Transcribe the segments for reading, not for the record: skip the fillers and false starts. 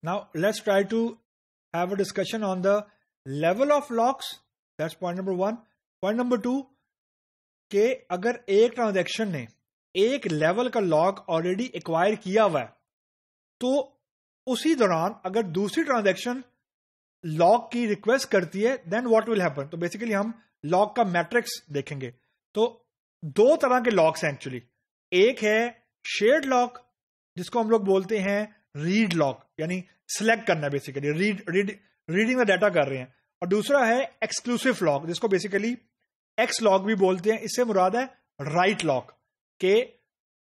Now let's try to have a discussion on the level of locks. That's point number 1. Point number 2, कि अगर एक transaction ने एक level का lock already acquire किया हुआ है, तो उसी दौरान अगर दूसरी ट्रांजैक्शन लॉक की रिक्वेस्ट करती है, देन व्हाट विल हैपन. तो बेसिकली हम लॉक का मैट्रिक्स देखेंगे. तो दो तरह के लॉक्स हैं एक्चुअली. एक है शेयर्ड लॉक, जिसको हम लोग बोलते हैं रीड लॉक, यानी सिलेक्ट करना, बेसिकली रीडिंग द डाटा कर रहे हैं. और दूसरा है एक्सक्लूसिव लॉक, जिसको बेसिकली एक्स लॉक भी बोलते हैं. इससे मुराद है राइट लॉक, के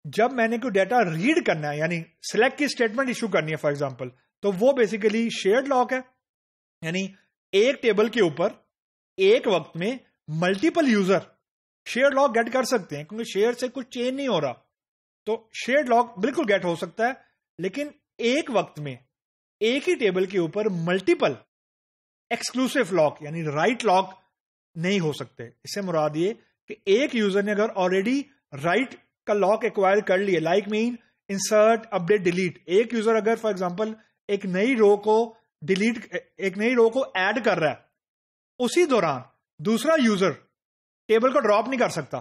जब मैंने कोई डाटा रीड करना है, यानी सिलेक्ट की स्टेटमेंट इशू करनी है फॉर एग्जांपल, तो वो बेसिकली शेयर्ड लॉक है. यानी एक टेबल के ऊपर एक वक्त में multiple user share lock get कर सकते हैं, क्योंकि शेयर से कुछ चेंज नहीं हो रहा. तो शेयर लॉक बिल्कुल गेट हो सकता है, लेकिन एक वक्त में एक ही टेबल के ऊपर मल्टीपल एक्सक्लूसिव लॉक यानी राइट लॉक नहीं हो सकते. इससे मुराद ये कि एक यूजर ने अगर ऑलरेडी राइट का लॉक एक्वायर कर लिया, like mean insert, update, delete. एक यूजर अगर फॉर एग्जांपल एक नई रो को ऐड कर रहा है, उसी दौरान दूसरा यूजर टेबल को ड्रॉप नहीं कर सकता.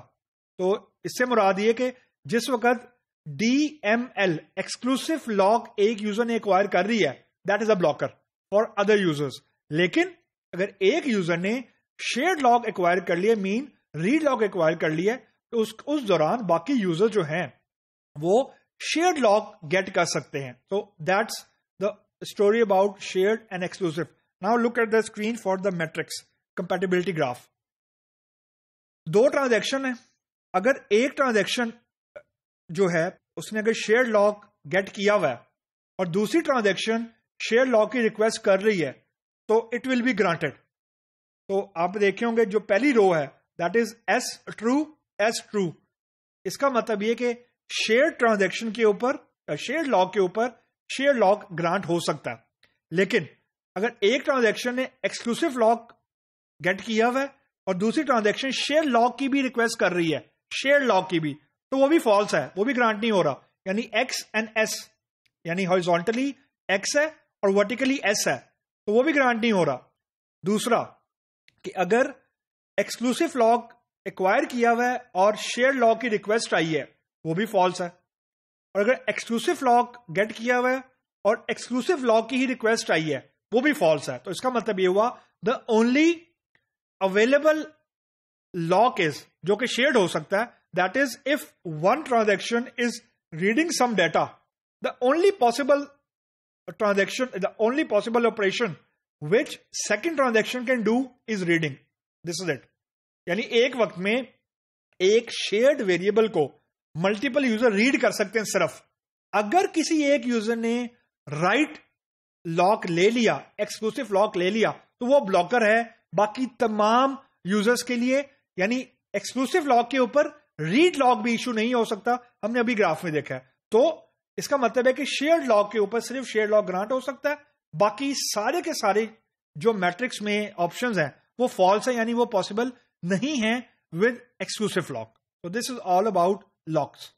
तो इससे मुराद ये कि जिस वक्त DML एक्सक्लूसिव लॉक एक यूजर ने एक्वायर कर रही है, that is a blocker for other users. लेकिन अगर एक यूजर ने शेयर्ड लॉक एक्वायर कर लिया, मीन रीड लॉक एक्वायर कर लिया, तो उस दौरान बाकी यूजर जो हैं वो शेयर्ड लॉक गेट कर सकते हैं. तो that's the story about shared and exclusive. Now look at the screen for the matrix compatibility graph. दो ट्रांजैक्शन है. अगर एक ट्रांजैक्शन जो है उसने अगर शेयर्ड लॉक गेट किया हुआ है और दूसरी ट्रांजैक्शन शेयर लॉक की रिक्वेस्ट कर रही है, तो इट विल बी ग्रांटेड. तो आप देखे होंगे जो पहली रो है, that is S true S true. इसका मतलब ये कि शेयर ट्रांजैक्शन के ऊपर, शेयर लॉक के ऊपर शेयर लॉक ग्रांट हो सकता है. लेकिन अगर एक ट्रांजैक्शन ने एक्सक्लूसिव लॉक गेट किया हुआ है और दूसरी ट्रांजैक्शन शेयर लॉक की भी रिक्वेस्ट कर रही है, शेयर लॉक की भी, तो वो भी फॉल्स है, वो भी ग्रांट नहीं हो रहा. यानी एक्स एंड एस, यानी हॉरिजॉन्टली एक्स है और वर्टिकली एस है, तो वो भी ग्रांट नहीं हो रहा. दूसरा कि अगर एक्सक्लूसिव लॉक एक्वायर किया हुआ है और शेयर लॉक की रिक्वेस्ट आई है, वो भी फॉल्स है. और अगर एक्सक्लूसिव लॉक गेट किया हुआ है और एक्सक्लूसिव लॉक की ही रिक्वेस्ट आई है, वो भी फॉल्स है. तो इसका मतलब ये हुआ the only available lock is, जो कि शेयर्ड हो सकता है, that is if one transaction is reading some data, the only possible transaction, the only possible operation which second transaction can do is reading. This is it. यानी एक वक्त में एक शेयर्ड वेरिएबल को मल्टीपल यूजर रीड कर सकते हैं सिर्फ अगर किसी एक यूजर ने राइट लॉक ले लिया, एक्सक्लूसिव लॉक ले लिया, तो वो ब्लॉकर है बाकी तमाम यूजर्स के लिए. यानी एक्सक्लूसिव लॉक के ऊपर रीड लॉक भी इशू नहीं हो सकता, हमने अभी ग्राफ में देखा है. तो इसका मतलब है कि शेयर्ड लॉक के ऊपर सिर्फ शेयर्ड लॉक ग्रांट हो सकता है, बाकी सारे के सारे जो मैट्रिक्स में ऑप्शंस हैं वो फॉल्स है, यानी वो पॉसिबल नहीं है with exclusive lock. So this is all about locks.